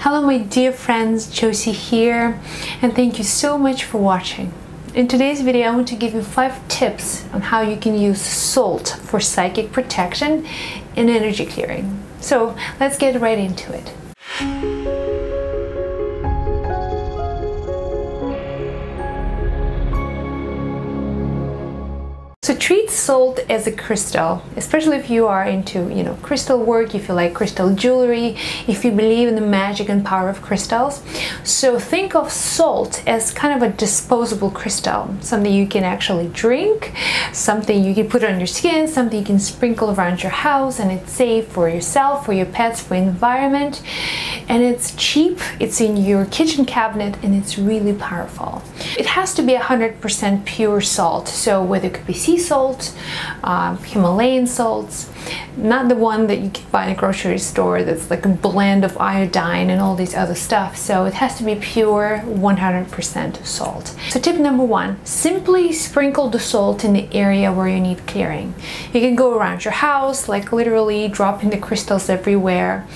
Hello my dear friends, Josie here, and thank you so much for watching. In today's video I want to give you 5 tips on how you can use salt for psychic protection and energy clearing. So let's get right into it. So treat salt as a crystal, especially if you are into, crystal work, if you like crystal jewelry, if you believe in the magic and power of crystals. So think of salt as kind of a disposable crystal, something you can actually drink, something you can put on your skin, something you can sprinkle around your house, and it's safe for yourself, for your pets, for the environment. And it's cheap, it's in your kitchen cabinet, and it's really powerful. It has to be 100% pure salt, so whether it could be sea salt, Himalayan salts, not the one that you can buy in a grocery store that's like a blend of iodine and all these other stuff. So it has to be pure 100% salt. So tip number 1, simply sprinkle the salt in the area where you need clearing. You can go around your house, like literally dropping the crystals everywhere.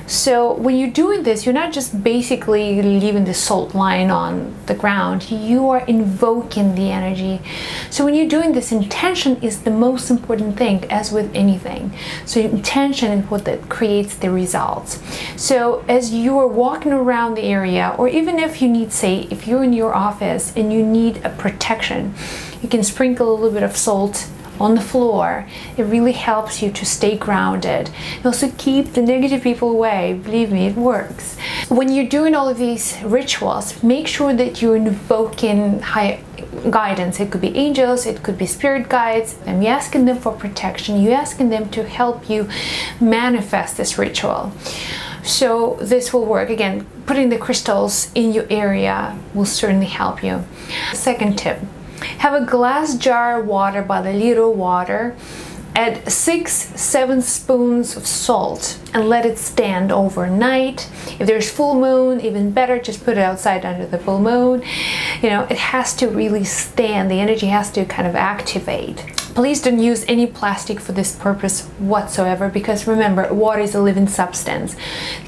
So when you're doing this, you're not just basically leaving the salt lying on the ground, you are invoking the energy. So when you're doing this, intention is the most important thing, as with anything. So intention is what that creates the results. So as you are walking around the area, or even if you need, say, if you're in your office and you need a protection, you can sprinkle a little bit of salt on the floor. It really helps you to stay grounded and also keep the negative people away. Believe me, it works. When you're doing all of these rituals, make sure that you're invoking high guidance. It could be angels, it could be spirit guides, and you're asking them for protection. You're asking them to help you manifest this ritual. So this will work. Again, putting the crystals in your area will certainly help you. Second tip, have a glass jar of water by the liter of water, add 6-7 spoons of salt and let it stand overnight. If there's full moon, even better, just put it outside under the full moon. It has to really stand, the energy has to kind of activate. Please don't use any plastic for this purpose whatsoever, because remember, water is a living substance.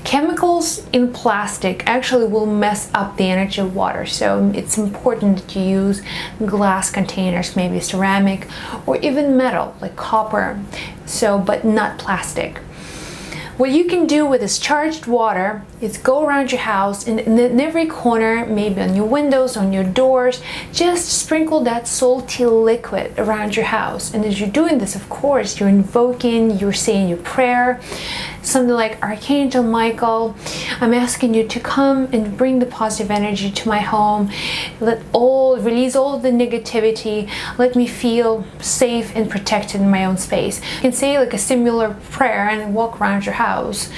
Chemicals in plastic actually will mess up the energy of water, so it's important that you use glass containers, maybe ceramic or even metal like copper, but not plastic. What you can do with this charged water is go around your house and in every corner, maybe on your windows, on your doors, just sprinkle that salty liquid around your house. And as you're doing this, of course, you're invoking, you're saying your prayer, something like, Archangel Michael, I'm asking you to come and bring the positive energy to my home. Release all the negativity. Let me feel safe and protected in my own space. You can say like a similar prayer and walk around your house,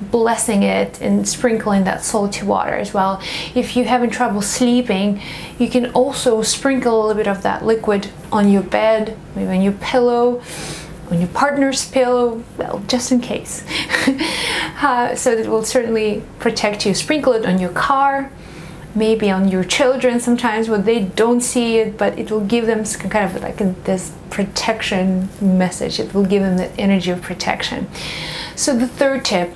blessing it and sprinkling that salty water as well. If you're having trouble sleeping, you can also sprinkle a little bit of that liquid on your bed, maybe on your pillow, on your partner's pillow, well, just in case. So that will certainly protect you. Sprinkle it on your car, maybe on your children sometimes when they don't see it, but it will give them kind of like this protection message. It will give them the energy of protection. So the third tip,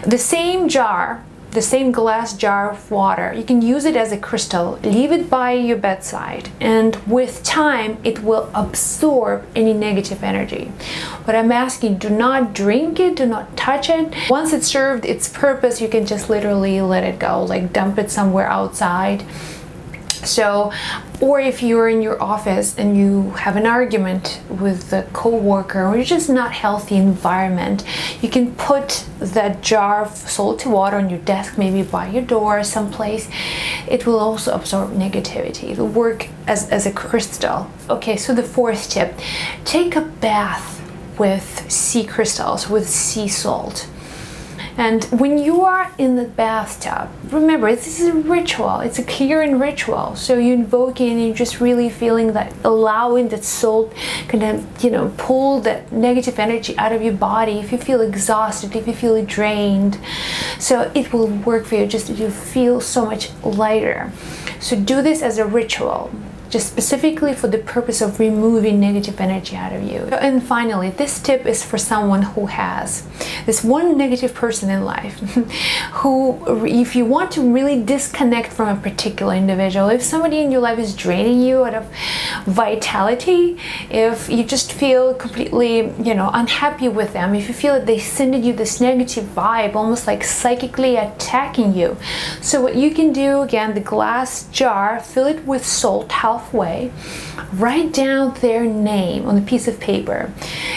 the same jar, the same glass jar of water, you can use it as a crystal, leave it by your bedside, and with time it will absorb any negative energy. But I'm asking, do not drink it, do not touch it. Once it's served its purpose, you can just literally let it go, like dump it somewhere outside. So, or if you're in your office and you have an argument with a co-worker, or you're just not healthy environment, you can put that jar of salty water on your desk, maybe by your door someplace. It will also absorb negativity. It will work as a crystal. Okay, so the fourth tip, take a bath with sea crystals, with sea salt. And when you are in the bathtub, remember, this is a ritual. It's a clearing ritual. So you invoke it and you're just really feeling that, allowing that salt kind of, pull that negative energy out of your body. If you feel exhausted, if you feel drained, so it will work for you. Just you feel so much lighter. So do this as a ritual. just specifically for the purpose of removing negative energy out of you. And finally, this tip is for someone who has this one negative person in life who, if you want to really disconnect from a particular individual, if somebody in your life is draining you out of vitality, if you just feel completely, you know, unhappy with them, if you feel that they send you this negative vibe, almost like psychically attacking you. So what you can do, again, the glass jar, fill it with salt halfway, write down their name on a piece of paper.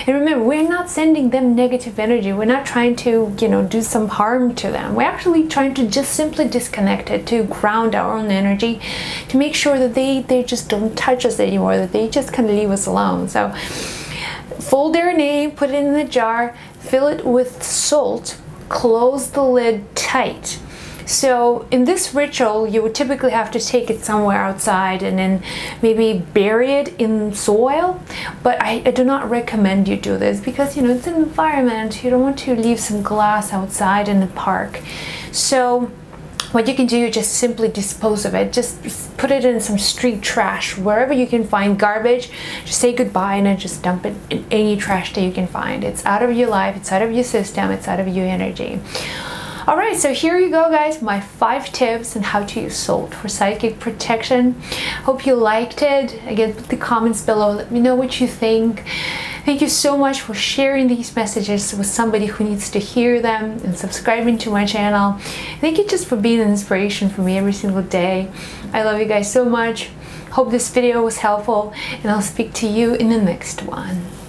And remember, we're not sending them negative energy. We're not trying to, you know, do some harm to them. We're actually trying to just simply disconnect it, to ground our own energy, to make sure that they just don't touch us anymore, that they just kind of leave us alone. So fold their name, put it in the jar, fill it with salt, close the lid tight. So in this ritual, you would typically have to take it somewhere outside and then maybe bury it in soil. But I do not recommend you do this because, you know, it's an environment. You don't want to leave some glass outside in the park. So what you can do, just simply dispose of it. Just put it in some street trash, wherever you can find garbage. Just say goodbye and then just dump it in any trash that you can find. It's out of your life, it's out of your system, it's out of your energy. Alright, so here you go, guys, my 5 tips on how to use salt for psychic protection. Hope you liked it. Again, put the comments below, let me know what you think. Thank you so much for sharing these messages with somebody who needs to hear them and subscribing to my channel. Thank you just for being an inspiration for me every single day. I love you guys so much. Hope this video was helpful, and I'll speak to you in the next one.